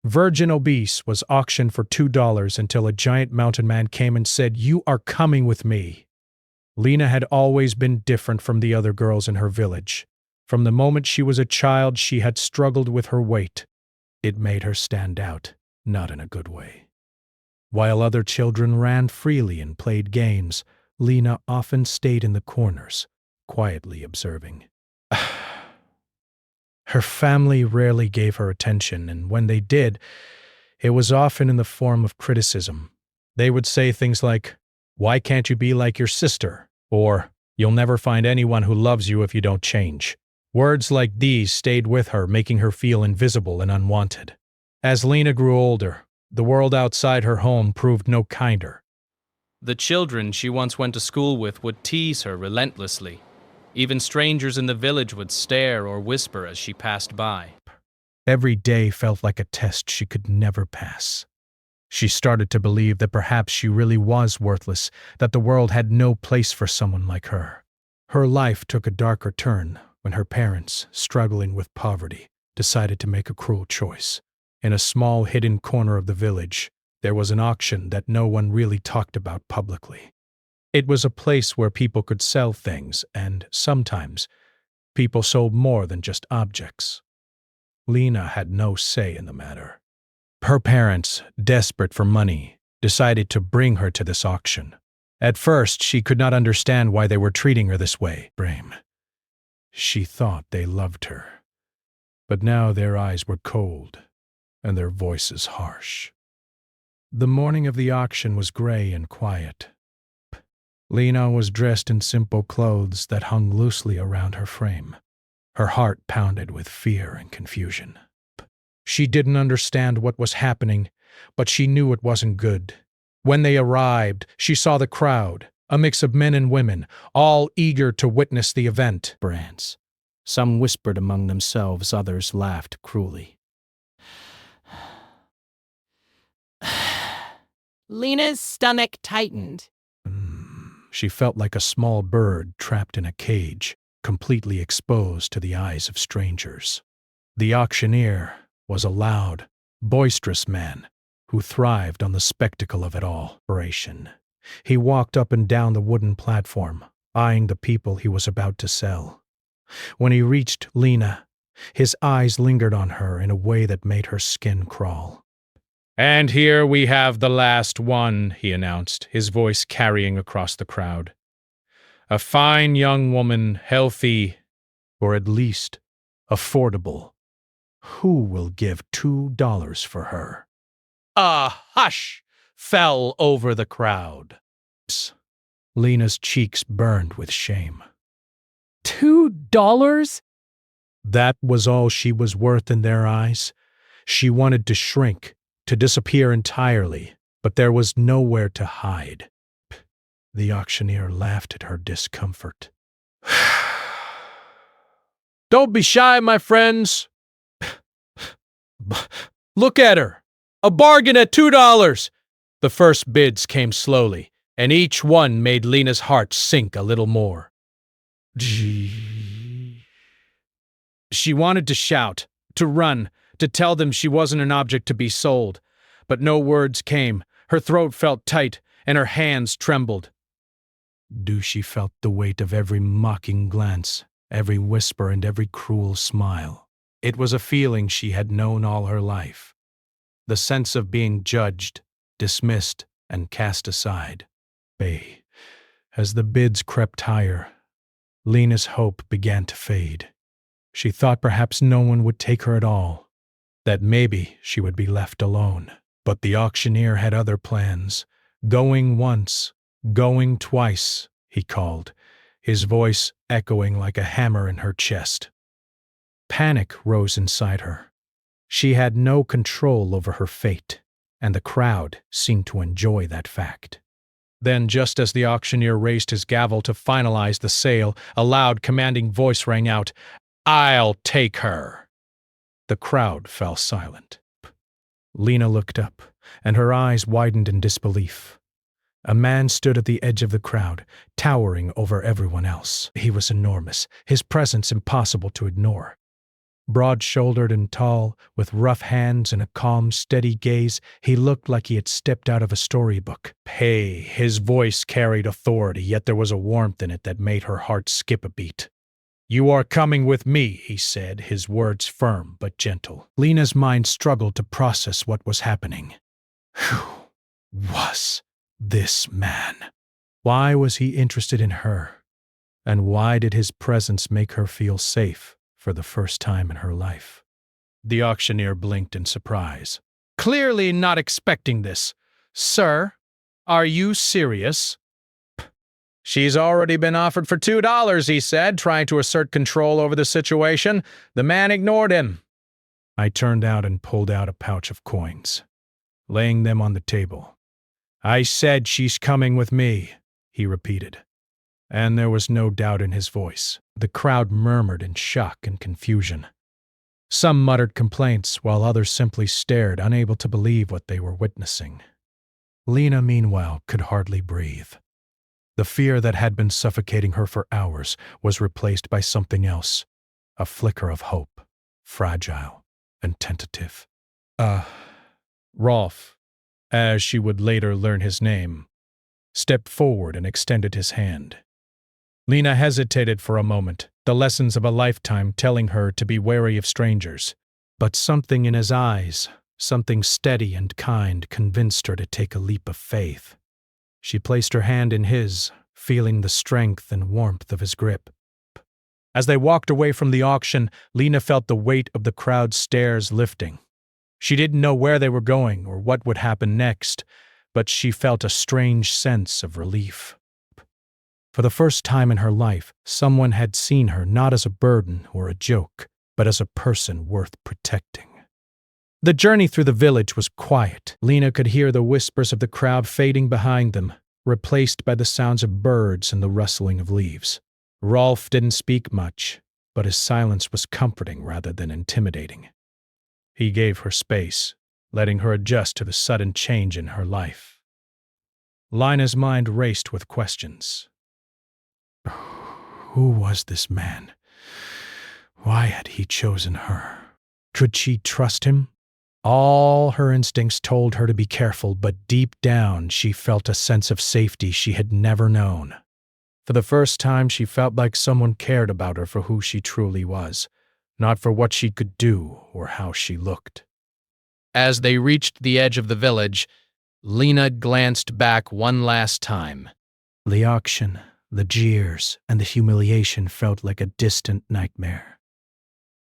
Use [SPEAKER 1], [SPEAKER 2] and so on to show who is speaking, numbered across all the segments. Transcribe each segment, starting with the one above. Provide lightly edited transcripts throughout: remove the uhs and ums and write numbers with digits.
[SPEAKER 1] Virgin Obese was auctioned for $2 until a giant mountain man came and said, "You are coming with me." Lena had always been different from the other girls in her village. From the moment she was a child, she had struggled with her weight. It made her stand out, not in a good way. While other children ran freely and played games, Lena often stayed in the corners, quietly observing. Her family rarely gave her attention, and when they did, it was often in the form of criticism. They would say things like, "Why can't you be like your sister?" Or, "You'll never find anyone who loves you if you don't change." Words like these stayed with her, making her feel invisible and unwanted. As Lena grew older, the world outside her home proved no kinder.
[SPEAKER 2] The children she once went to school with would tease her relentlessly. Even strangers in the village would stare or whisper as she passed by.
[SPEAKER 1] Every day felt like a test she could never pass. She started to believe that perhaps she really was worthless, that the world had no place for someone like her. Her life took a darker turn when her parents, struggling with poverty, decided to make a cruel choice. In a small hidden corner of the village, there was an auction that no one really talked about publicly. It was a place where people could sell things, and sometimes people sold more than just objects. Lena had no say in the matter. Her parents, desperate for money, decided to bring her to this auction. At first, she could not understand why they were treating her this way. She thought they loved her. But now their eyes were cold, and their voices harsh. The morning of the auction was gray and quiet. Lena was dressed in simple clothes that hung loosely around her frame. Her heart pounded with fear and confusion. She didn't understand what was happening, but she knew it wasn't good. When they arrived, she saw the crowd, a mix of men and women, all eager to witness the event. Brands. Some whispered among themselves, others laughed cruelly.
[SPEAKER 3] Lena's stomach tightened.
[SPEAKER 1] She felt like a small bird trapped in a cage, completely exposed to the eyes of strangers. The auctioneer was a loud, boisterous man who thrived on the spectacle of it all. He walked up and down the wooden platform, eyeing the people he was about to sell. When he reached Lena, his eyes lingered on her in a way that made her skin crawl.
[SPEAKER 4] "And here we have the last one," he announced, his voice carrying across the crowd. "A fine young woman, healthy,
[SPEAKER 1] or at least affordable. Who will give $2 for her?"
[SPEAKER 4] A hush fell over the crowd.
[SPEAKER 1] Lena's cheeks burned with shame.
[SPEAKER 3] $2?
[SPEAKER 1] That was all she was worth in their eyes. She wanted to shrink, to disappear entirely, but there was nowhere to hide. The auctioneer laughed at her discomfort.
[SPEAKER 4] "Don't be shy, my friends. Look at her. A bargain at $2. The first bids came slowly, and each one made Lena's heart sink a little more. She wanted to shout, to run, to tell them she wasn't an object to be sold, but no words came. Her throat felt tight, and her hands trembled.
[SPEAKER 1] She felt the weight of every mocking glance, every whisper, and every cruel smile. It was a feeling she had known all her life. The sense of being judged, dismissed, and cast aside. As the bids crept higher, Lena's hope began to fade. She thought perhaps no one would take her at all, that maybe she would be left alone. But the auctioneer had other plans. "Going once, going twice," he called, his voice echoing like a hammer in her chest. Panic rose inside her. She had no control over her fate, and the crowd seemed to enjoy that fact. Then, just as the auctioneer raised his gavel to finalize the sale, a loud, commanding voice rang out, "I'll take her." The crowd fell silent. Lena looked up, and her eyes widened in disbelief. A man stood at the edge of the crowd, towering over everyone else. He was enormous, his presence impossible to ignore. Broad-shouldered and tall, with rough hands and a calm, steady gaze, he looked like he had stepped out of a storybook. Hey, his voice carried authority, yet there was a warmth in it that made her heart skip a beat. "You are coming with me," he said, his words firm but gentle. Lena's mind struggled to process what was happening. Who was this man? Why was he interested in her? And why did his presence make her feel safe for the first time in her life? The auctioneer blinked in surprise. "Clearly not expecting this. Sir, are you serious?" "She's already been offered for $2, he said, trying to assert control over the situation. The man ignored him. I turned out and pulled out a pouch of coins, laying them on the table. "I said she's coming with me," he repeated. And there was no doubt in his voice. The crowd murmured in shock and confusion. Some muttered complaints, while others simply stared, unable to believe what they were witnessing. Lena, meanwhile, could hardly breathe. The fear that had been suffocating her for hours was replaced by something else, a flicker of hope, fragile and tentative. Rolf, as she would later learn his name, stepped forward and extended his hand. Lena hesitated for a moment, the lessons of a lifetime telling her to be wary of strangers. But something in his eyes, something steady and kind, convinced her to take a leap of faith. She placed her hand in his, feeling the strength and warmth of his grip. As they walked away from the auction, Lena felt the weight of the crowd's stares lifting. She didn't know where they were going or what would happen next, but she felt a strange sense of relief. For the first time in her life, someone had seen her not as a burden or a joke, but as a person worth protecting. The journey through the village was quiet. Lena could hear the whispers of the crowd fading behind them, replaced by the sounds of birds and the rustling of leaves. Rolf didn't speak much, but his silence was comforting rather than intimidating. He gave her space, letting her adjust to the sudden change in her life. Lena's mind raced with questions. Who was this man? Why had he chosen her? Could she trust him? All her instincts told her to be careful, but deep down she felt a sense of safety she had never known. For the first time, she felt like someone cared about her for who she truly was, not for what she could do or how she looked.
[SPEAKER 2] As they reached the edge of the village, Lena glanced back one last time.
[SPEAKER 1] The auction, the jeers, and the humiliation felt like a distant nightmare.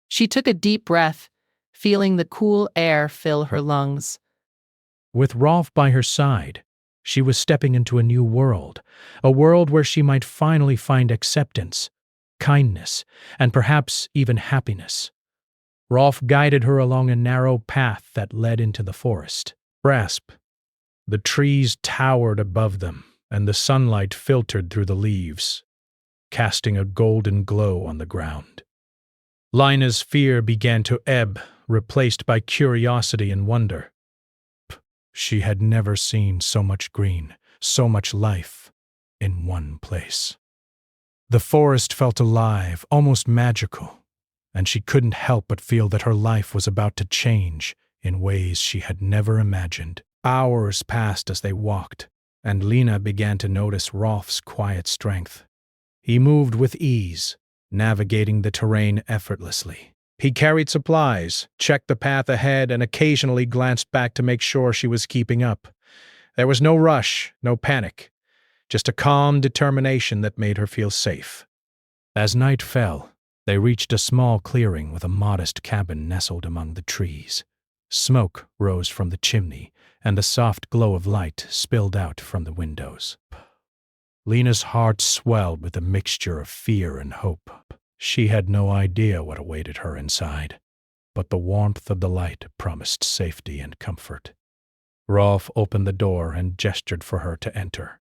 [SPEAKER 3] She took a deep breath, feeling the cool air fill her lungs.
[SPEAKER 1] With Rolf by her side, she was stepping into a new world, a world where she might finally find acceptance, kindness, and perhaps even happiness. Rolf guided her along a narrow path that led into the forest. Grasp. The trees towered above them, and the sunlight filtered through the leaves, casting a golden glow on the ground. Lena's fear began to ebb, replaced by curiosity and wonder. She had never seen so much green, so much life, in one place. The forest felt alive, almost magical, and she couldn't help but feel that her life was about to change in ways she had never imagined. Hours passed as they walked, and Lena began to notice Rolf's quiet strength. He moved with ease, navigating the terrain effortlessly. He carried supplies, checked the path ahead, and occasionally glanced back to make sure she was keeping up. There was no rush, no panic, just a calm determination that made her feel safe. As night fell, they reached a small clearing with a modest cabin nestled among the trees. Smoke rose from the chimney, and the soft glow of light spilled out from the windows. Lena's heart swelled with a mixture of fear and hope. She had no idea what awaited her inside, but the warmth of the light promised safety and comfort. Rolf opened the door and gestured for her to enter.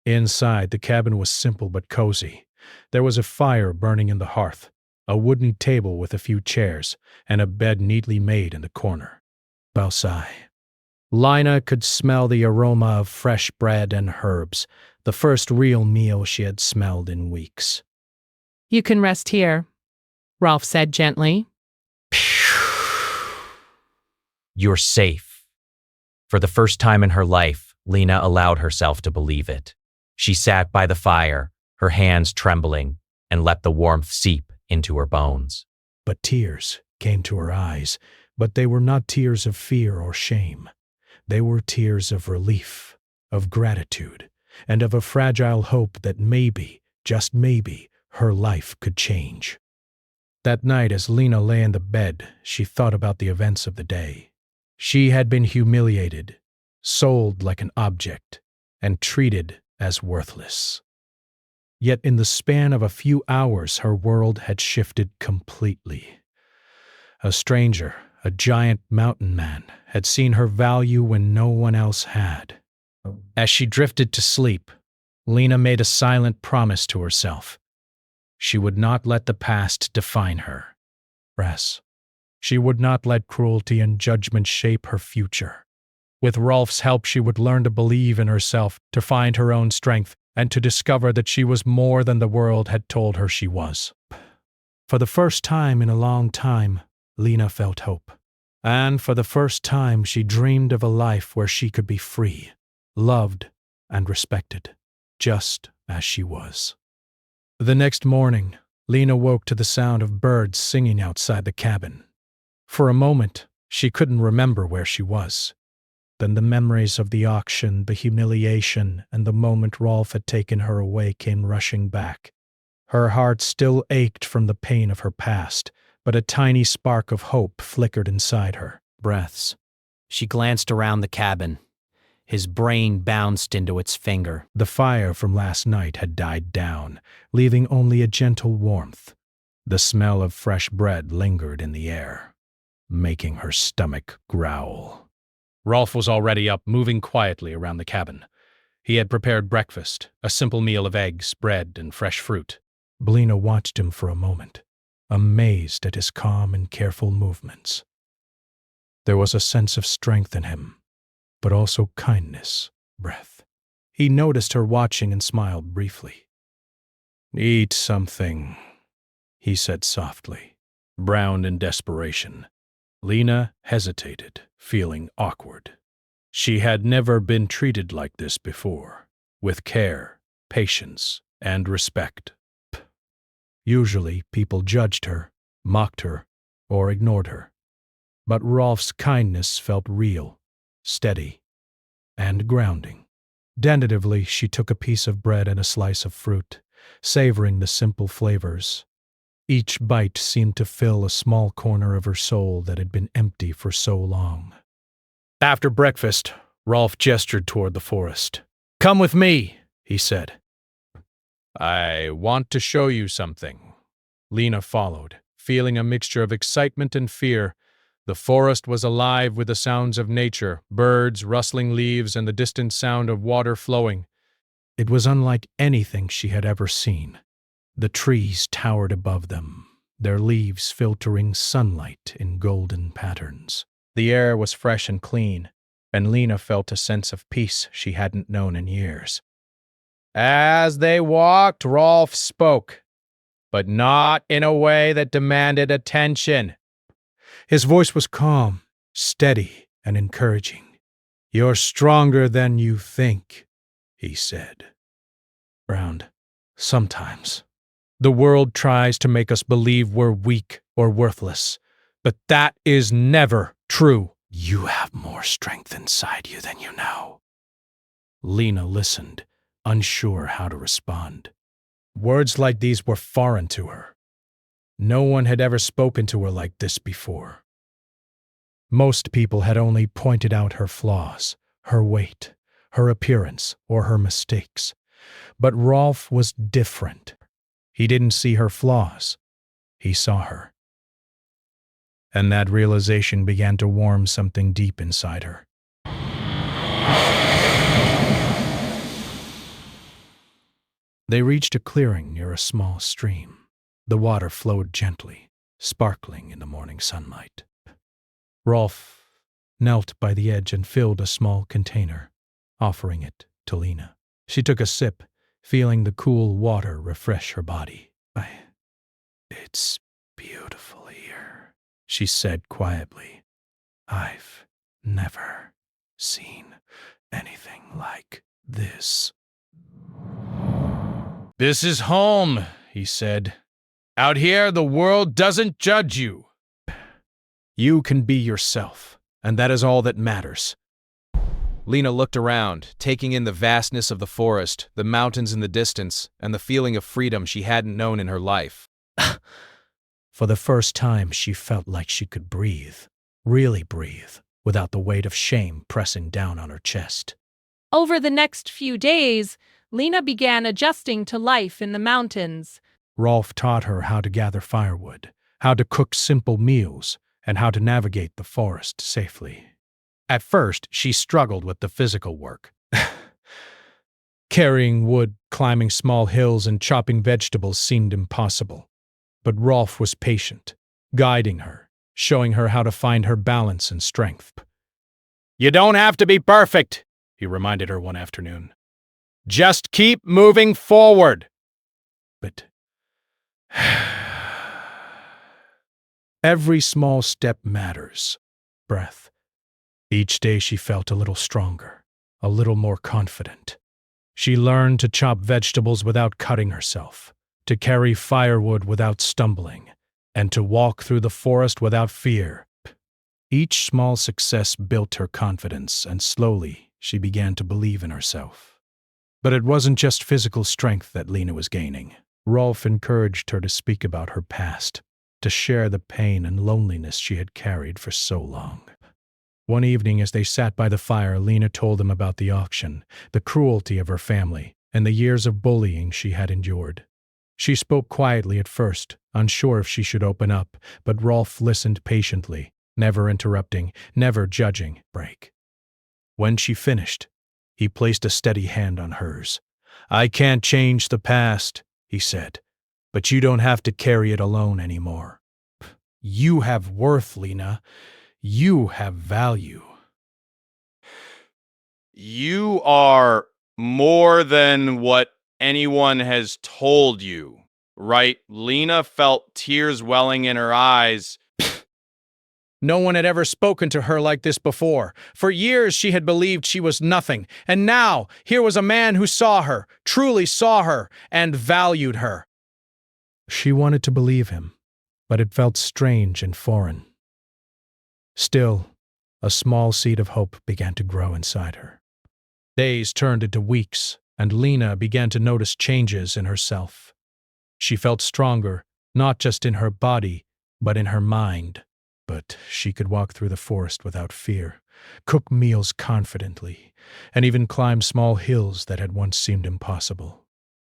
[SPEAKER 1] Inside, the cabin was simple but cozy. There was a fire burning in the hearth, a wooden table with a few chairs, and a bed neatly made in the corner. Outside, Lena could smell the aroma of fresh bread and herbs, the first real meal she had smelled in weeks.
[SPEAKER 3] You can rest here, Rolf said gently.
[SPEAKER 5] You're safe. For the first time in her life, Lena allowed herself to believe it. She sat by the fire, her hands trembling, and let the warmth seep into her bones.
[SPEAKER 1] But tears came to her eyes, but they were not tears of fear or shame. They were tears of relief, of gratitude, and of a fragile hope that maybe, just maybe, her life could change. That night, as Lena lay in the bed, she thought about the events of the day. She had been humiliated, sold like an object, and treated as worthless. Yet in the span of a few hours, her world had shifted completely. A stranger, a giant mountain man, had seen her value when no one else had. As she drifted to sleep, Lena made a silent promise to herself. She would not let the past define her. She would not let cruelty and judgment shape her future. With Rolf's help, she would learn to believe in herself, to find her own strength, and to discover that she was more than the world had told her she was. For the first time in a long time, Lena felt hope. And for the first time, she dreamed of a life where she could be free, loved, and respected, just as she was. The next morning, Lena woke to the sound of birds singing outside the cabin. For a moment, she couldn't remember where she was. Then the memories of the auction, the humiliation, and the moment Rolf had taken her away came rushing back. Her heart still ached from the pain of her past, but a tiny spark of hope flickered inside her.
[SPEAKER 3] Breaths. She glanced around the cabin. His brain bounced into its finger.
[SPEAKER 1] The fire from last night had died down, leaving only a gentle warmth. The smell of fresh bread lingered in the air, making her stomach growl.
[SPEAKER 2] Rolf was already up, moving quietly around the cabin. He had prepared breakfast, a simple meal of eggs, bread, and fresh fruit.
[SPEAKER 1] Lena watched him for a moment, amazed at his calm and careful movements. There was a sense of strength in him, but also kindness, breath. He noticed her watching and smiled briefly. "Eat something," he said softly, browned in desperation. Lena hesitated, feeling awkward. She had never been treated like this before, with care, patience, and respect. Usually, people judged her, mocked her, or ignored her. But Rolf's kindness felt real, steady, and grounding. Tentatively, she took a piece of bread and a slice of fruit, savoring the simple flavors. Each bite seemed to fill a small corner of her soul that had been empty for so long. After breakfast, Rolf gestured toward the forest. "Come with me," he said.
[SPEAKER 2] "I want to show you something."
[SPEAKER 1] Lena followed, feeling a mixture of excitement and fear. The forest was alive with the sounds of nature, birds, rustling leaves, and the distant sound of water flowing. It was unlike anything she had ever seen. The trees towered above them, their leaves filtering sunlight in golden patterns. The air was fresh and clean, and Lena felt a sense of peace she hadn't known in years. As they walked, Rolf spoke, but not in a way that demanded attention. His voice was calm, steady, and encouraging. "You're stronger than you think," he said. Frowned. "Sometimes. The world tries to make us believe we're weak or worthless, but that is never true. You have more strength inside you than you know." Lena listened, unsure how to respond. Words like these were foreign to her. No one had ever spoken to her like this before. Most people had only pointed out her flaws, her weight, her appearance, or her mistakes. But Rolf was different. He didn't see her flaws. He saw her. And that realization began to warm something deep inside her. They reached a clearing near a small stream. The water flowed gently, sparkling in the morning sunlight. Rolf knelt by the edge and filled a small container, offering it to Lena. She took a sip, feeling the cool water refresh her body. "It's beautiful here," she said quietly. I've never seen anything like this.
[SPEAKER 4] This is home, he said. Out here, the world doesn't judge you.
[SPEAKER 1] You can be yourself, and that is all that matters.
[SPEAKER 4] Lena looked around, taking in the vastness of the forest, the mountains in the distance, and the feeling of freedom she hadn't known in her life.
[SPEAKER 1] For the first time, she felt like she could breathe, really breathe, without the weight of shame pressing down on her chest.
[SPEAKER 3] Over the next few days, Lena began adjusting to life in the mountains.
[SPEAKER 1] Rolf taught her how to gather firewood, how to cook simple meals, and how to navigate the forest safely. At first, she struggled with the physical work. Carrying wood, climbing small hills, and chopping vegetables seemed impossible. But Rolf was patient, guiding her, showing her how to find her balance and strength.
[SPEAKER 4] You don't have to be perfect, he reminded her one afternoon. Just keep moving forward.
[SPEAKER 1] But every small step matters. Breath. Each day she felt a little stronger, a little more confident. She learned to chop vegetables without cutting herself, to carry firewood without stumbling, and to walk through the forest without fear. Each small success built her confidence, and slowly she began to believe in herself. But it wasn't just physical strength that Lena was gaining. Rolf encouraged her to speak about her past, to share the pain and loneliness she had carried for so long. One evening, as they sat by the fire, Lena told him about the auction, the cruelty of her family, and the years of bullying she had endured. She spoke quietly at first, unsure if she should open up, but Rolf listened patiently, never interrupting, never judging. Break. When she finished, he placed a steady hand on hers. "I can't change the past," he said, "but you don't have to carry it alone anymore. You have worth, Lena. You have value."
[SPEAKER 6] You are more than what anyone has told you, right? Lena felt tears welling in her eyes.
[SPEAKER 1] No one had ever spoken to her like this before. For years she had believed she was nothing, and now here was a man who saw her, truly saw her, and valued her. She wanted to believe him, but it felt strange and foreign. Still, a small seed of hope began to grow inside her. Days turned into weeks, and Lena began to notice changes in herself. She felt stronger, not just in her body, but in her mind. But she could walk through the forest without fear, cook meals confidently, and even climb small hills that had once seemed impossible.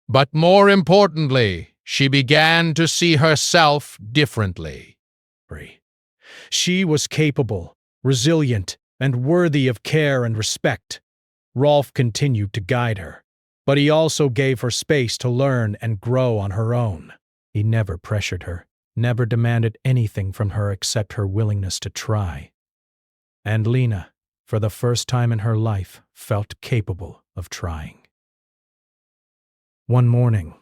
[SPEAKER 1] But more importantly, she began to see herself differently. She was capable, resilient, and worthy of care and respect. Rolf continued to guide her, but he also gave her space to learn and grow on her own. He never pressured her, never demanded anything from her except her willingness to try. And Lena, for the first time in her life, felt capable of trying. One morning,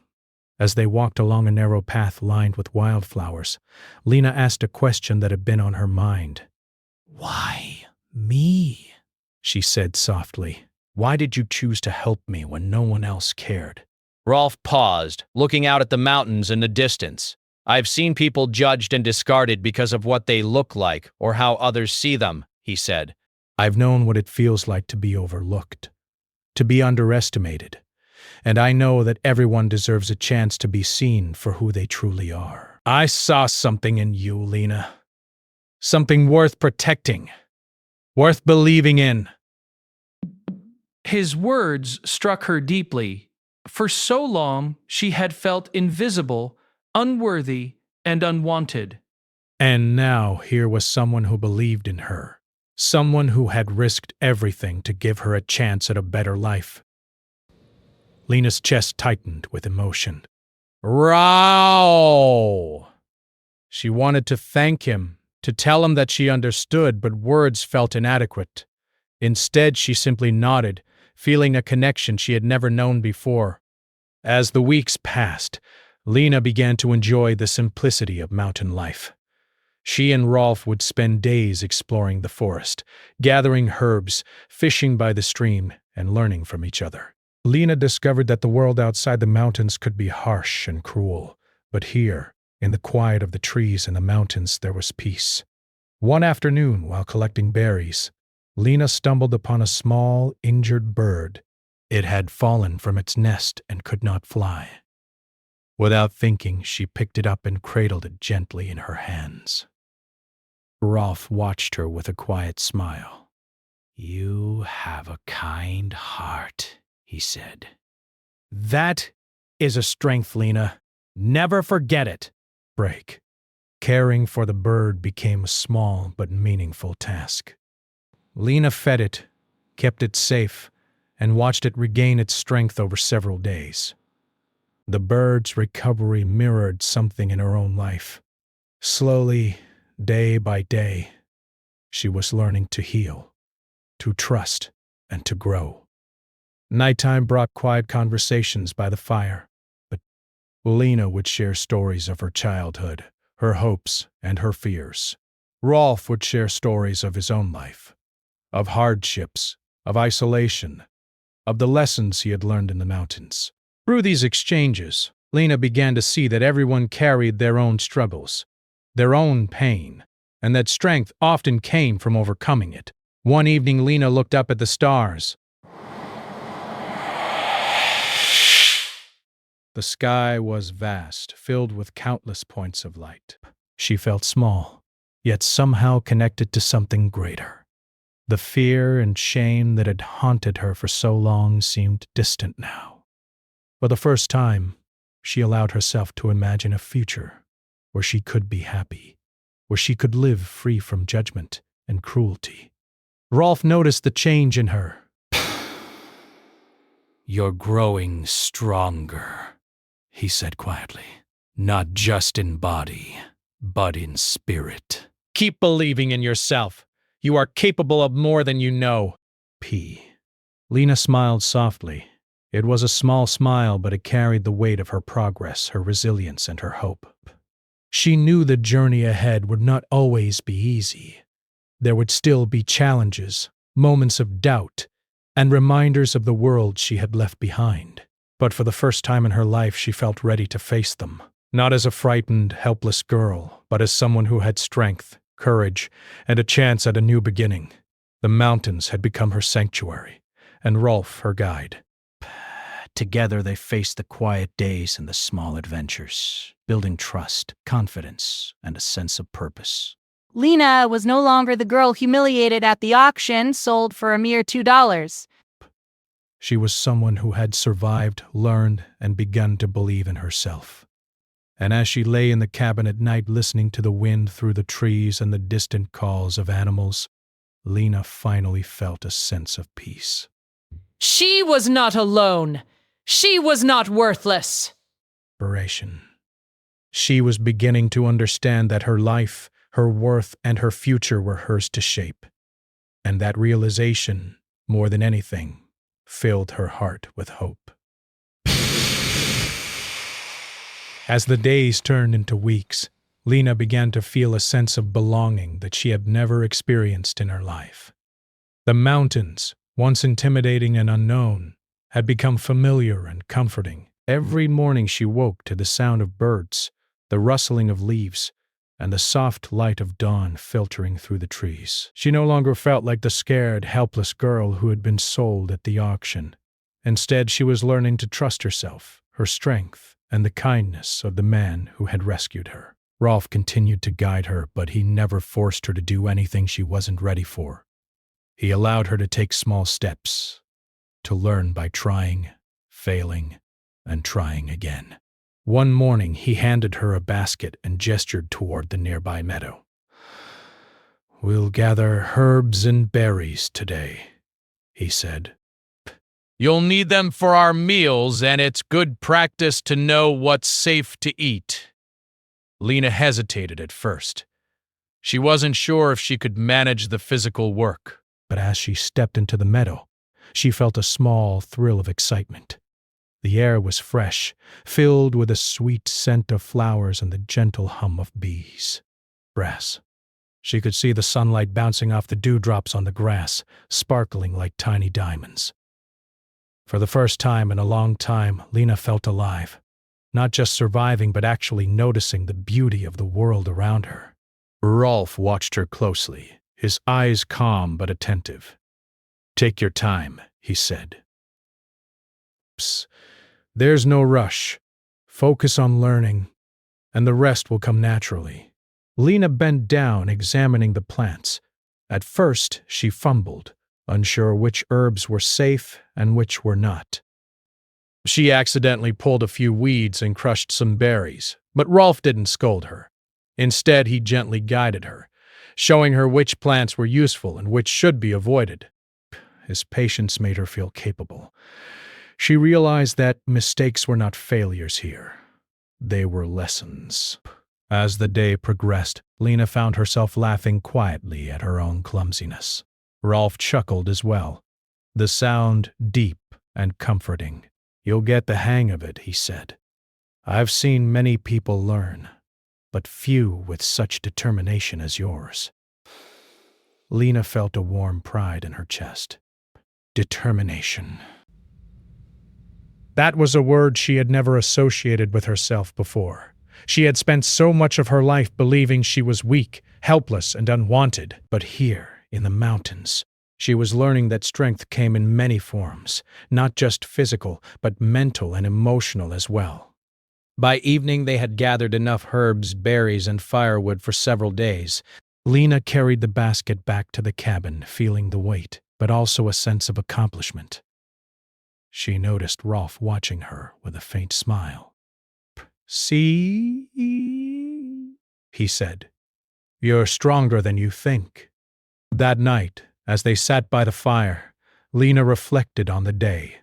[SPEAKER 1] as they walked along a narrow path lined with wildflowers, Lena asked a question that had been on her mind. "Why me?" she said softly. "Why did you choose to help me when no one else cared?"
[SPEAKER 5] Rolf paused, looking out at the mountains in the distance. "I've seen people judged and discarded because of what they look like or how others see them," he said.
[SPEAKER 1] "I've known what it feels like to be overlooked, to be underestimated, and I know that everyone deserves a chance to be seen for who they truly are. I saw something in you, Lena. Something worth protecting, worth believing in."
[SPEAKER 2] His words struck her deeply. For so long, she had felt invisible, unworthy, and unwanted.
[SPEAKER 1] And now here was someone who believed in her, someone who had risked everything to give her a chance at a better life. Lena's chest tightened with emotion. Row! She wanted to thank him, to tell him that she understood, but words felt inadequate. Instead, she simply nodded, feeling a connection she had never known before. As the weeks passed, Lena began to enjoy the simplicity of mountain life. She and Rolf would spend days exploring the forest, gathering herbs, fishing by the stream, and learning from each other. Lena discovered that the world outside the mountains could be harsh and cruel, but here, in the quiet of the trees and the mountains, there was peace. One afternoon, while collecting berries, Lena stumbled upon a small, injured bird. It had fallen from its nest and could not fly. Without thinking, she picked it up and cradled it gently in her hands. Rolf watched her with a quiet smile. "You have a kind heart," he said. "That is a strength, Lena. Never forget it." Break. Caring for the bird became a small but meaningful task. Lena fed it, kept it safe, and watched it regain its strength over several days. The bird's recovery mirrored something in her own life. Slowly, day by day, she was learning to heal, to trust, and to grow. Nighttime brought quiet conversations by the fire, but Lena would share stories of her childhood, her hopes, and her fears. Rolf would share stories of his own life, of hardships, of isolation, of the lessons he had learned in the mountains. Through these exchanges, Lena began to see that everyone carried their own struggles, their own pain, and that strength often came from overcoming it. One evening, Lena looked up at the stars. The sky was vast, filled with countless points of light. She felt small, yet somehow connected to something greater. The fear and shame that had haunted her for so long seemed distant now. For the first time, she allowed herself to imagine a future where she could be happy, where she could live free from judgment and cruelty. Rolf noticed the change in her. "You're growing stronger," he said quietly. "Not just in body, but in spirit." "Keep believing in yourself. You are capable of more than you know." Lena smiled softly. It was a small smile, but it carried the weight of her progress, her resilience, and her hope. She knew the journey ahead would not always be easy. There would still be challenges, moments of doubt, and reminders of the world she had left behind. But for the first time in her life, she felt ready to face them. Not as a frightened, helpless girl, but as someone who had strength, courage, and a chance at a new beginning. The mountains had become her sanctuary, and Rolf her guide. Together they faced the quiet days and the small adventures, building trust, confidence, and a sense of purpose.
[SPEAKER 7] Lena was no longer the girl humiliated at the auction, sold for a mere $2.
[SPEAKER 1] She was someone who had survived, learned, and begun to believe in herself. And as she lay in the cabin at night listening to the wind through the trees and the distant calls of animals, Lena finally felt a sense of peace.
[SPEAKER 3] She was not alone. She was not worthless.
[SPEAKER 1] Inspiration. She was beginning to understand that her life, her worth, and her future were hers to shape. And that realization, more than anything, filled her heart with hope. As the days turned into weeks, Lena began to feel a sense of belonging that she had never experienced in her life. The mountains, once intimidating and unknown, had become familiar and comforting. Every morning she woke to the sound of birds, the rustling of leaves, and the soft light of dawn filtering through the trees. She no longer felt like the scared, helpless girl who had been sold at the auction. Instead, she was learning to trust herself, her strength, and the kindness of the man who had rescued her. Rolf continued to guide her, but he never forced her to do anything she wasn't ready for. He allowed her to take small steps, to learn by trying, failing, and trying again. One morning, he handed her a basket and gestured toward the nearby meadow. "We'll gather herbs and berries today," he said.
[SPEAKER 2] You'll need them for our meals, and it's good practice to know what's safe to eat. Lena hesitated at first. She wasn't sure if she could manage the physical work.
[SPEAKER 1] But as she stepped into the meadow, she felt a small thrill of excitement. The air was fresh, filled with a sweet scent of flowers and the gentle hum of bees. brass. She could see the sunlight bouncing off the dewdrops on the grass, sparkling like tiny diamonds. For the first time in a long time, Lena felt alive, not just surviving but actually noticing the beauty of the world around her. Rolf watched her closely, his eyes calm but attentive. "Take your time," he said. "Psst. There's no rush. Focus on learning, and the rest will come naturally." Lena bent down, examining the plants. At first, she fumbled, unsure which herbs were safe and which were not. She accidentally pulled a few weeds and crushed some berries, but Rolf didn't scold her. Instead, he gently guided her, showing her which plants were useful and which should be avoided. His patience made her feel capable. She realized that mistakes were not failures here. They were lessons. As the day progressed, Lena found herself laughing quietly at her own clumsiness. Rolf chuckled as well, the sound deep and comforting. "You'll get the hang of it," he said. "I've seen many people learn, but few with such determination as yours." Lena felt a warm pride in her chest. Determination. That was a word she had never associated with herself before. She had spent so much of her life believing she was weak, helpless, and unwanted. But here, in the mountains, she was learning that strength came in many forms, not just physical, but mental and emotional as well. By evening, they had gathered enough herbs, berries, and firewood for several days. Lena carried the basket back to the cabin, feeling the weight, but also a sense of accomplishment. She noticed Rolf watching her with a faint smile. "See?" he said. "You're stronger than you think." That night, as they sat by the fire, Lena reflected on the day,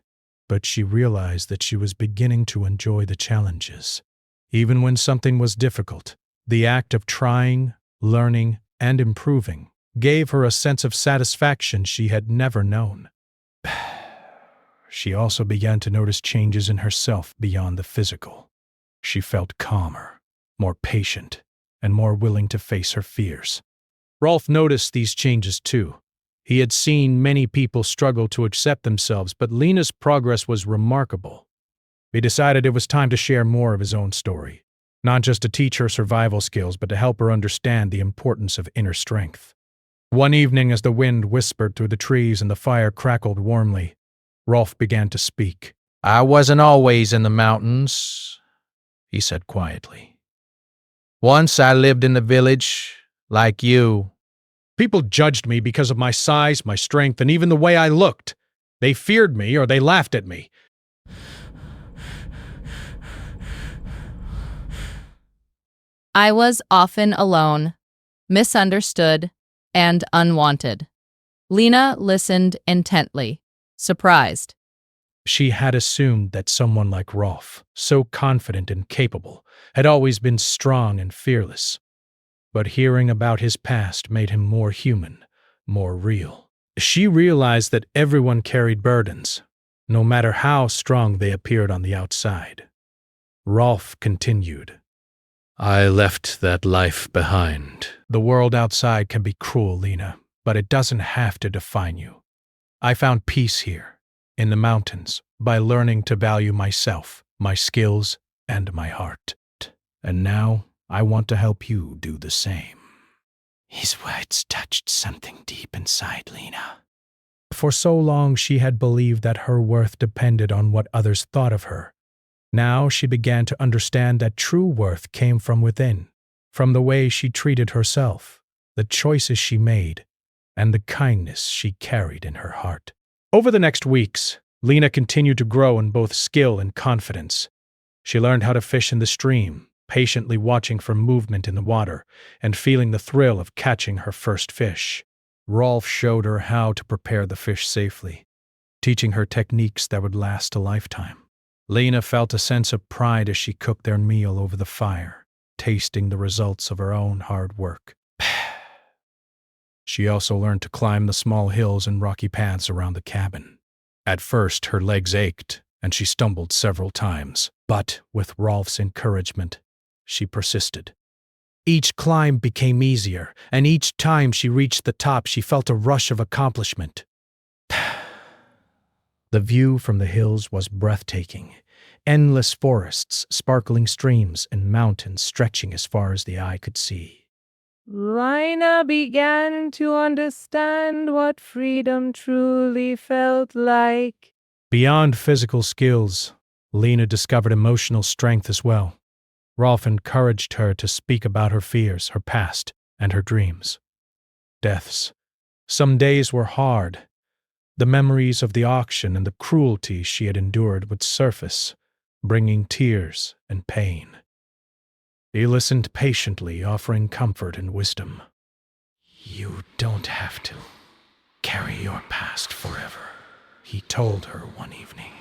[SPEAKER 1] but she realized that she was beginning to enjoy the challenges. Even when something was difficult, the act of trying, learning, and improving gave her a sense of satisfaction she had never known. She also began to notice changes in herself beyond the physical. She felt calmer, more patient, and more willing to face her fears. Rolf noticed these changes too. He had seen many people struggle to accept themselves, but Lena's progress was remarkable. He decided it was time to share more of his own story, not just to teach her survival skills, but to help her understand the importance of inner strength. One evening, as the wind whispered through the trees and the fire crackled warmly, Rolf began to speak. "I wasn't always in the mountains," he said quietly. "Once I lived in the village, like you. People judged me because of my size, my strength, and even the way I looked. They feared me or they laughed at me.
[SPEAKER 3] I was often alone, misunderstood, and unwanted. Lena listened intently, surprised.
[SPEAKER 1] She had assumed that someone like Rolf, so confident and capable, had always been strong and fearless. But hearing about his past made him more human, more real. She realized that everyone carried burdens, no matter how strong they appeared on the outside. Rolf continued. "I left that life behind. The world outside can be cruel, Lena, but it doesn't have to define you. I found peace here, in the mountains, by learning to value myself, my skills, and my heart. And now I want to help you do the same." His words touched something deep inside Lena. For so long she had believed that her worth depended on what others thought of her. Now she began to understand that true worth came from within, from the way she treated herself, the choices she made, and the kindness she carried in her heart. Over the next weeks, Lena continued to grow in both skill and confidence. She learned how to fish in the stream, patiently watching for movement in the water and feeling the thrill of catching her first fish. Rolf showed her how to prepare the fish safely, teaching her techniques that would last a lifetime. Lena felt a sense of pride as she cooked their meal over the fire, tasting the results of her own hard work. She also learned to climb the small hills and rocky paths around the cabin. At first, her legs ached, and she stumbled several times, but with Rolf's encouragement, she persisted. Each climb became easier, and each time she reached the top, she felt a rush of accomplishment. The view from the hills was breathtaking. Endless forests, sparkling streams, and mountains stretching as far as the eye could see.
[SPEAKER 3] Lina began to understand what freedom truly felt like.
[SPEAKER 1] Beyond physical skills, Lena discovered emotional strength as well. Rolf encouraged her to speak about her fears, her past, and her dreams. Deaths. Some days were hard. The memories of the auction and the cruelty she had endured would surface, bringing tears and pain. He listened patiently, offering comfort and wisdom. "You don't have to carry your past forever," he told her one evening.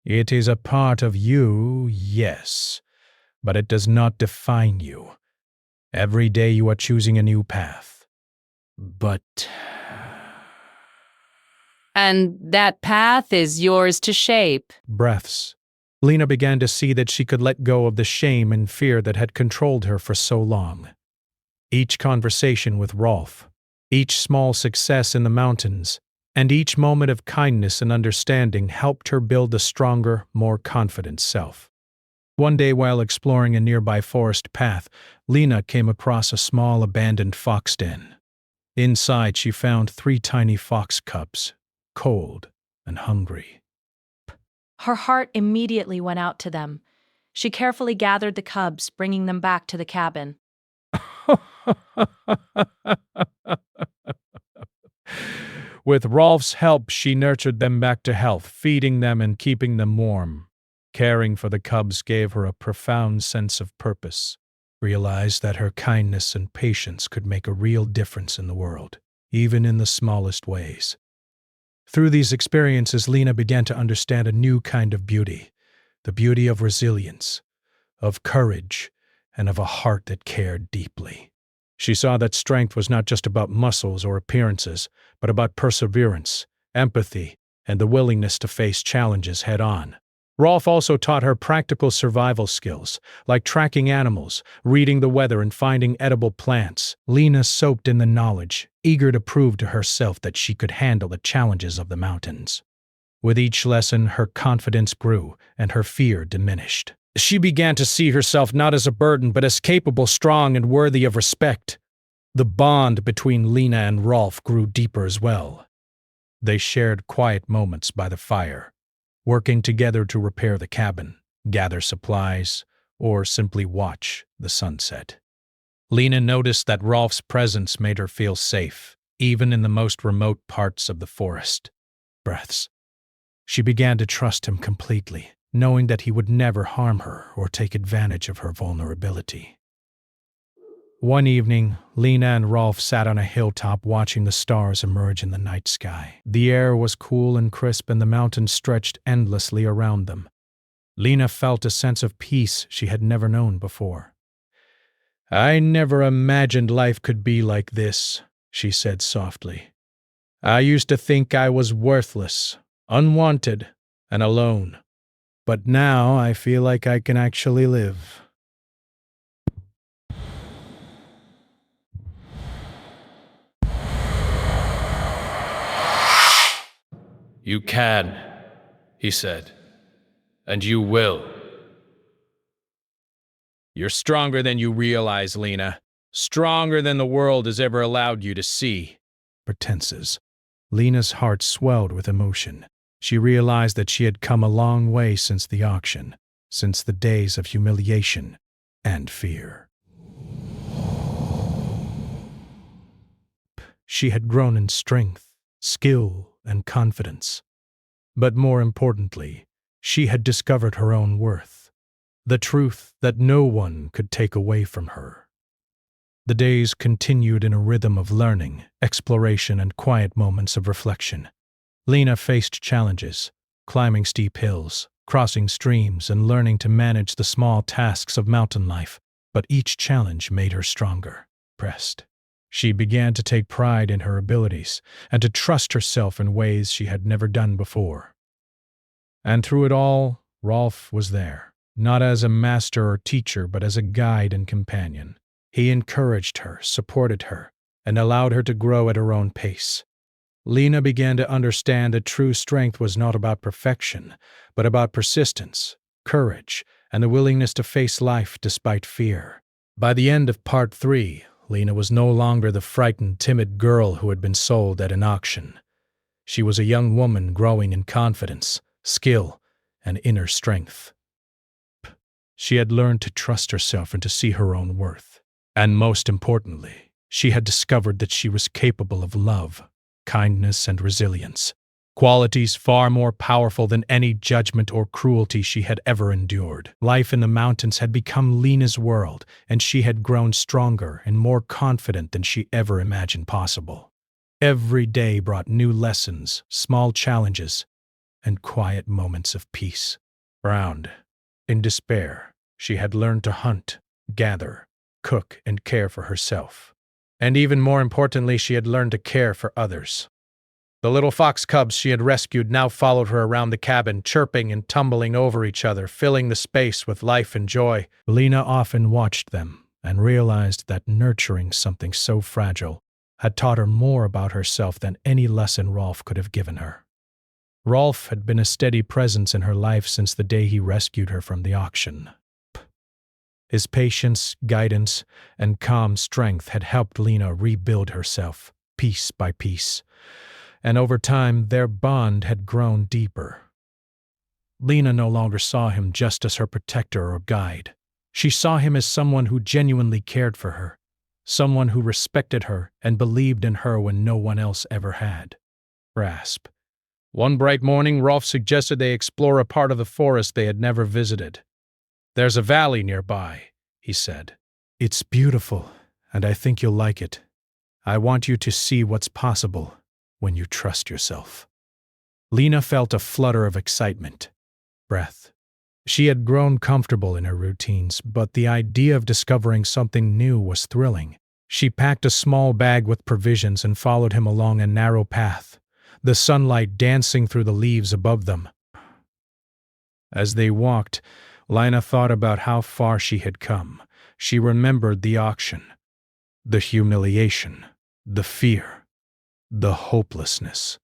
[SPEAKER 1] "It is a part of you, yes, but it does not define you. Every day you are choosing a new path. But..."
[SPEAKER 3] And that path is yours to shape.
[SPEAKER 1] Breaths. Lena began to see that she could let go of the shame and fear that had controlled her for so long. Each conversation with Rolf, each small success in the mountains, and each moment of kindness and understanding helped her build a stronger, more confident self. One day while exploring a nearby forest path, Lena came across a small abandoned fox den. Inside she found 3 tiny fox cubs, cold and hungry.
[SPEAKER 7] Her heart immediately went out to them. She carefully gathered the cubs, bringing them back to the cabin.
[SPEAKER 1] With Rolf's help, she nurtured them back to health, feeding them and keeping them warm. Caring for the cubs gave her a profound sense of purpose. Realized that her kindness and patience could make a real difference in the world, even in the smallest ways. Through these experiences, Lena began to understand a new kind of beauty, the beauty of resilience, of courage, and of a heart that cared deeply. She saw that strength was not just about muscles or appearances, but about perseverance, empathy, and the willingness to face challenges head-on. Rolf also taught her practical survival skills, like tracking animals, reading the weather, and finding edible plants. Lena soaked in the knowledge, eager to prove to herself that she could handle the challenges of the mountains. With each lesson, her confidence grew and her fear diminished. She began to see herself not as a burden, but as capable, strong, and worthy of respect. The bond between Lena and Rolf grew deeper as well. They shared quiet moments by the fire, working together to repair the cabin, gather supplies, or simply watch the sunset. Lena noticed that Rolf's presence made her feel safe, even in the most remote parts of the forest. Breaths. She began to trust him completely, knowing that he would never harm her or take advantage of her vulnerability. One evening, Lena and Rolf sat on a hilltop watching the stars emerge in the night sky. The air was cool and crisp, and the mountains stretched endlessly around them. Lena felt a sense of peace she had never known before. "I never imagined life could be like this," she said softly. "I used to think I was worthless, unwanted, and alone. But now I feel like I can actually live."
[SPEAKER 2] "You can," he said, "and you will. You're stronger than you realize, Lena. Stronger than the world has ever allowed you to see."
[SPEAKER 1] Pretenses. Lena's heart swelled with emotion. She realized that she had come a long way since the auction, since the days of humiliation and fear. She had grown in strength, skill, and confidence. But more importantly, she had discovered her own worth, the truth that no one could take away from her. The days continued in a rhythm of learning, exploration, and quiet moments of reflection. Lena faced challenges, climbing steep hills, crossing streams, and learning to manage the small tasks of mountain life, but each challenge made her stronger. Pressed. She began to take pride in her abilities and to trust herself in ways she had never done before. And through it all, Rolf was there, not as a master or teacher, but as a guide and companion. He encouraged her, supported her, and allowed her to grow at her own pace. Lena began to understand that true strength was not about perfection, but about persistence, courage, and the willingness to face life despite fear. By the end of Part 3, Lena was no longer the frightened, timid girl who had been sold at an auction. She was a young woman growing in confidence, skill, and inner strength. She had learned to trust herself and to see her own worth. And most importantly, she had discovered that she was capable of love, kindness, and resilience, qualities far more powerful than any judgment or cruelty she had ever endured. Life in the mountains had become Lena's world, and she had grown stronger and more confident than she ever imagined possible. Every day brought new lessons, small challenges, and quiet moments of peace. Drowned in despair, she had learned to hunt, gather, cook, and care for herself. And even more importantly, she had learned to care for others. The little fox cubs she had rescued now followed her around the cabin, chirping and tumbling over each other, filling the space with life and joy. Lena often watched them and realized that nurturing something so fragile had taught her more about herself than any lesson Rolf could have given her. Rolf had been a steady presence in her life since the day he rescued her from the auction. His patience, guidance, and calm strength had helped Lena rebuild herself, piece by piece, and over time their bond had grown deeper. Lena no longer saw him just as her protector or guide. She saw him as someone who genuinely cared for her, someone who respected her and believed in her when no one else ever had. Grasp. One bright morning, Rolf suggested they explore a part of the forest they had never visited. "There's a valley nearby," he said. "It's beautiful, and I think you'll like it. I want you to see what's possible when you trust yourself." Lena felt a flutter of excitement. Breath. She had grown comfortable in her routines, but the idea of discovering something new was thrilling. She packed a small bag with provisions and followed him along a narrow path, the sunlight dancing through the leaves above them. As they walked, Lena thought about how far she had come. She remembered the auction, the humiliation, the fear, the hopelessness.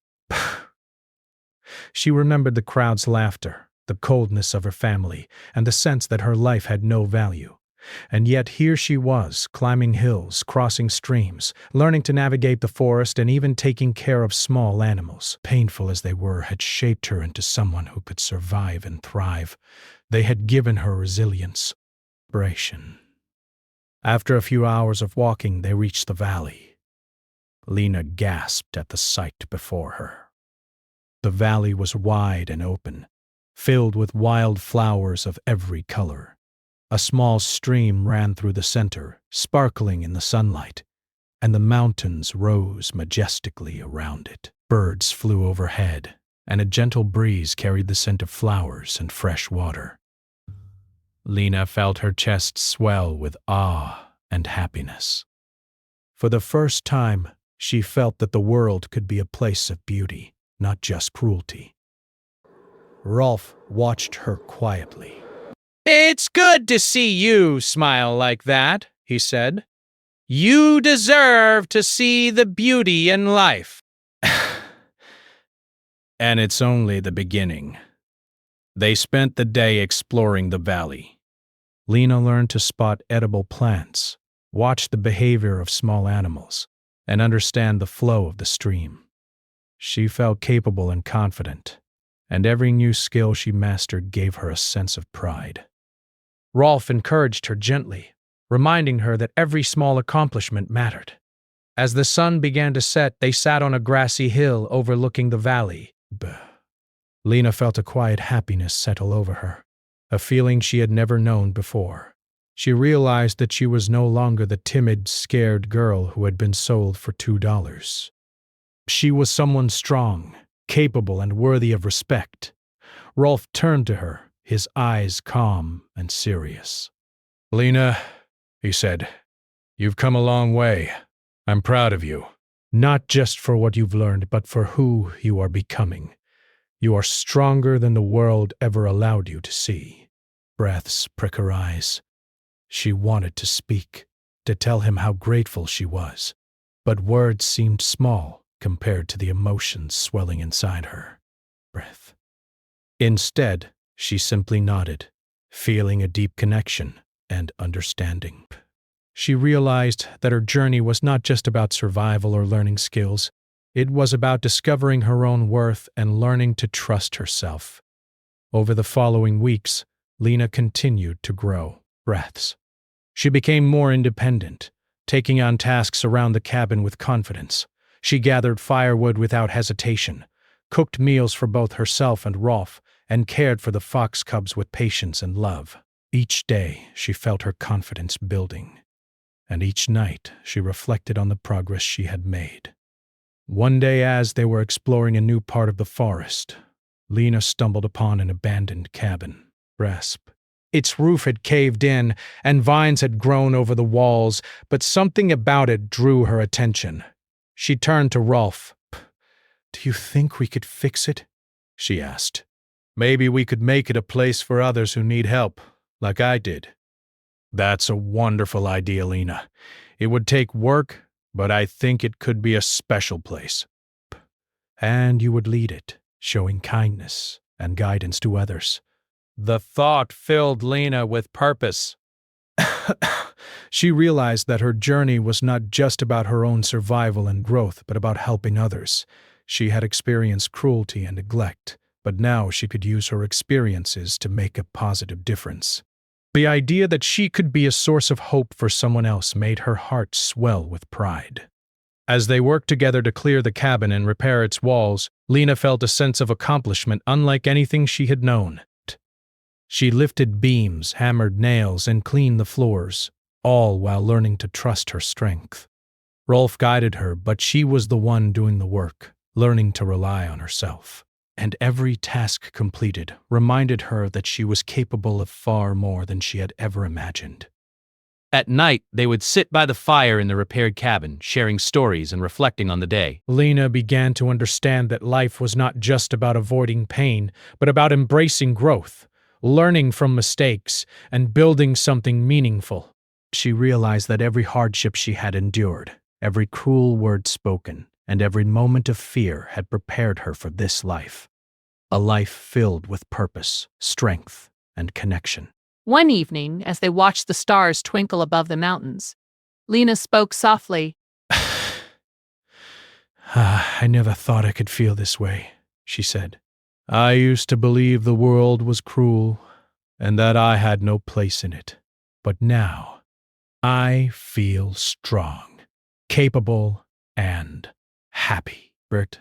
[SPEAKER 1] She remembered the crowd's laughter, the coldness of her family, and the sense that her life had no value. And yet here she was, climbing hills, crossing streams, learning to navigate the forest, and even taking care of small animals. Painful as they were, had shaped her into someone who could survive and thrive. They had given her resilience, inspiration. After a few hours of walking, they reached the valley. Lena gasped at the sight before her. The valley was wide and open, filled with wild flowers of every color. A small stream ran through the center, sparkling in the sunlight, and the mountains rose majestically around it. Birds flew overhead, and a gentle breeze carried the scent of flowers and fresh water. Lena felt her chest swell with awe and happiness. For the first time, she felt that the world could be a place of beauty, not just cruelty. Rolf watched her quietly.
[SPEAKER 4] "It's good to see you smile like that," he said. "You deserve to see the beauty in life." And it's only the beginning. They spent the day exploring the valley. Lena learned to spot edible plants, watch the behavior of small animals, and understand the flow of the stream. She felt capable and confident, and every new skill she mastered gave her a sense of pride. Rolf encouraged her gently, reminding her that every small accomplishment mattered. As the sun began to set, they sat on a grassy hill overlooking the valley. Lena felt a quiet happiness settle over her, a feeling she had never known before. She realized that she was no longer the timid, scared girl who had been sold for $2. She was someone strong, capable, and worthy of respect. Rolf turned to her, his eyes calm and serious. "Lena," he said, "you've come a long way. I'm proud of you. Not just for what you've learned, but for who you are becoming. You are stronger than the world ever allowed you to see."
[SPEAKER 1] breaths prick her eyes. She wanted to speak, to tell him how grateful she was, but words seemed small compared to the emotions swelling inside her. Breath. Instead, she simply nodded, feeling a deep connection and understanding. She realized that her journey was not just about survival or learning skills. It was about discovering her own worth and learning to trust herself. Over the following weeks, Lena continued to grow. Breaths. She became more independent, taking on tasks around the cabin with confidence. She gathered firewood without hesitation, cooked meals for both herself and Rolf, and cared for the fox cubs with patience and love. Each day, she felt her confidence building, and each night she reflected on the progress she had made. One day, as they were exploring a new part of the forest, Lena stumbled upon an abandoned cabin. Rasp. Its roof had caved in, and vines had grown over the walls, but something about it drew her attention. She turned to Rolf. "Do you think we could fix it?" she asked. "Maybe we could make it a place for others who need help, like I did." "That's a wonderful idea, Lena. It would take work, but I think it could be a special place. And you would lead it, showing kindness and guidance to others." The thought filled Lena with purpose. She realized that her journey was not just about her own survival and growth, but about helping others. She had experienced cruelty and neglect, but now she could use her experiences to make a positive difference. The idea that she could be a source of hope for someone else made her heart swell with pride. As they worked together to clear the cabin and repair its walls, Lena felt a sense of accomplishment unlike anything she had known. She lifted beams, hammered nails, and cleaned the floors, all while learning to trust her strength. Rolf guided her, but she was the one doing the work, learning to rely on herself. And every task completed reminded her that she was capable of far more than she had ever imagined.
[SPEAKER 5] At night, they would sit by the fire in the repaired cabin, sharing stories and reflecting on the day.
[SPEAKER 1] Lena began to understand that life was not just about avoiding pain, but about embracing growth, learning from mistakes, and building something meaningful. She realized that every hardship she had endured, every cruel word spoken, and every moment of fear had prepared her for this life. A life filled with purpose, strength, and connection.
[SPEAKER 3] One evening, as they watched the stars twinkle above the mountains, Lena spoke softly.
[SPEAKER 1] "I never thought I could feel this way," she said. "I used to believe the world was cruel and that I had no place in it. But now, I feel strong, capable, and happy." Bert,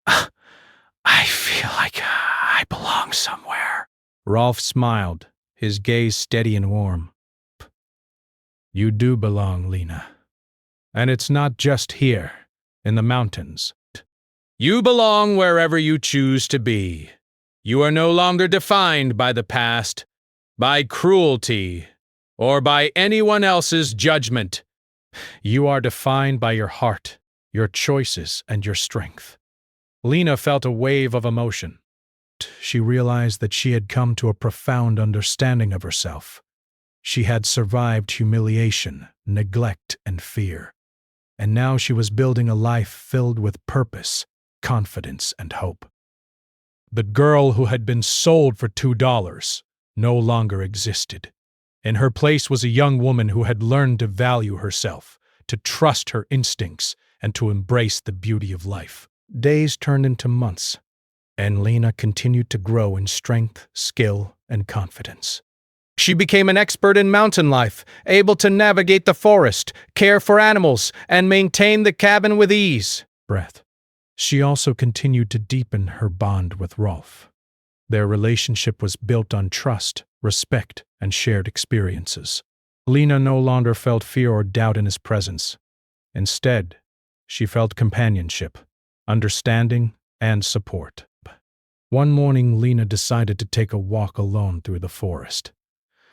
[SPEAKER 1] "I feel like I belong somewhere." Rolf smiled, his gaze steady and warm. "You do belong, Lena. And it's not just here, in the mountains. You belong wherever you choose to be. You are no longer defined by the past, by cruelty, or by anyone else's judgment. You are defined by your heart, your choices, and your strength." Lena felt a wave of emotion. She realized that she had come to a profound understanding of herself. She had survived humiliation, neglect, and fear. And now she was building a life filled with purpose, confidence, and hope. The girl who had been sold for $2 no longer existed. In her place was a young woman who had learned to value herself, to trust her instincts, and to embrace the beauty of life. Days turned into months, and Lena continued to grow in strength, skill, and confidence. She became an expert in mountain life, able to navigate the forest, care for animals, and maintain the cabin with ease. Breath. She also continued to deepen her bond with Rolf. Their relationship was built on trust, respect, and shared experiences. Lena no longer felt fear or doubt in his presence. Instead, she felt companionship, understanding, and support. One morning, Lena decided to take a walk alone through the forest.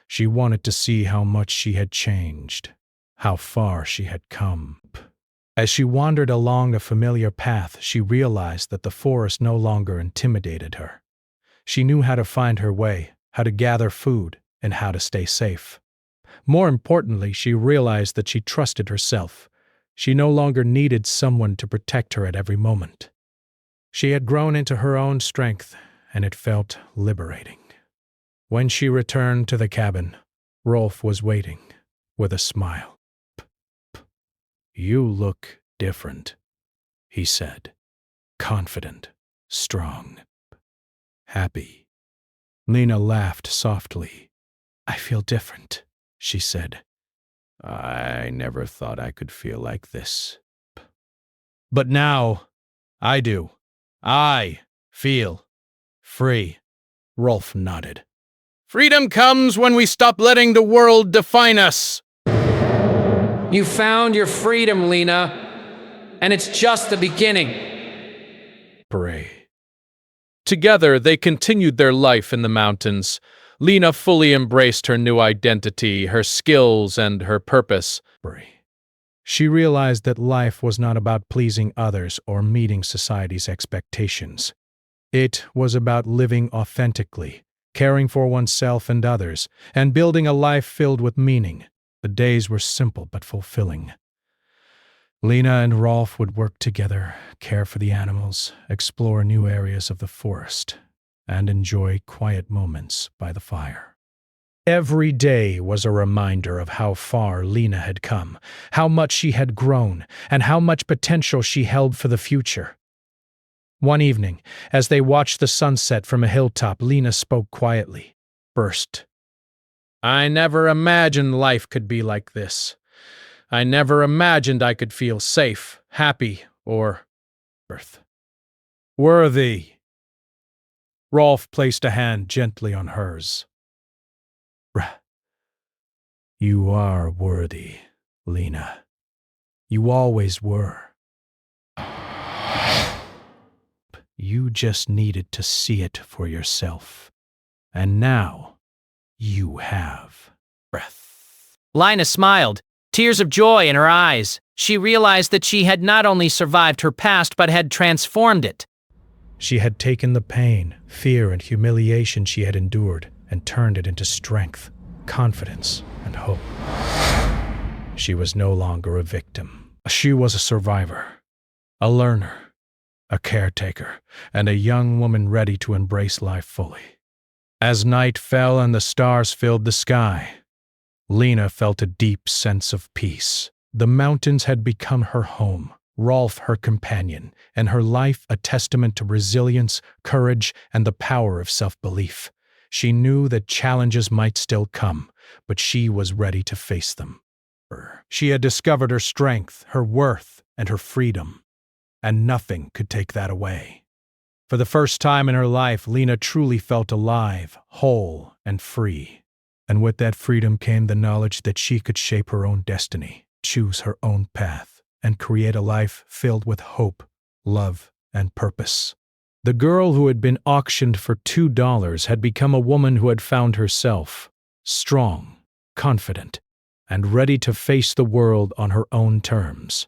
[SPEAKER 1] She wanted to see how much she had changed, how far she had come. As she wandered along a familiar path, she realized that the forest no longer intimidated her. She knew how to find her way, how to gather food, and how to stay safe. More importantly, she realized that she trusted herself. She no longer needed someone to protect her at every moment. She had grown into her own strength, and it felt liberating. When she returned to the cabin, Rolf was waiting with a smile. "You look different," he said. "Confident, strong, happy." Lena laughed softly. "I feel different," she said. "I never thought I could feel like this. But now, I do. I feel free." Rolf nodded.
[SPEAKER 2] Freedom comes when we stop letting the world define us.
[SPEAKER 3] You found your freedom, Lena, and it's just the beginning.
[SPEAKER 1] Pray.
[SPEAKER 2] Together, they continued their life in the mountains. Lena fully embraced her new identity, her skills, and her purpose.
[SPEAKER 1] She realized that life was not about pleasing others or meeting society's expectations. It was about living authentically, caring for oneself and others, and building a life filled with meaning. The days were simple but fulfilling. Lena and Rolf would work together, care for the animals, explore new areas of the forest, and enjoy quiet moments by the fire. Every day was a reminder of how far Lena had come, how much she had grown, and how much potential she held for the future. One evening, as they watched the sunset from a hilltop, Lena spoke quietly. First,
[SPEAKER 2] I never imagined life could be like this. I never imagined I could feel safe, happy, or
[SPEAKER 1] worthy. Rolf placed a hand gently on hers. You are worthy, Lena. You always were. You just needed to see it for yourself. And now, you have.
[SPEAKER 3] Lena smiled, tears of joy in her eyes. She realized that she had not only survived her past but had transformed it.
[SPEAKER 1] She had taken the pain, fear, and humiliation she had endured and turned it into strength, confidence, and hope. She was no longer a victim. She was a survivor, a learner, a caretaker, and a young woman ready to embrace life fully. As night fell and the stars filled the sky, Lena felt a deep sense of peace. The mountains had become her home, Rolf her companion, and her life a testament to resilience, courage, and the power of self-belief. She knew that challenges might still come, but she was ready to face them. She had discovered her strength, her worth, and her freedom, and nothing could take that away. For the first time in her life, Lena truly felt alive, whole, and free. And with that freedom came the knowledge that she could shape her own destiny, choose her own path, and create a life filled with hope, love, and purpose. The girl who had been auctioned for $2 had become a woman who had found herself, strong, confident, and ready to face the world on her own terms.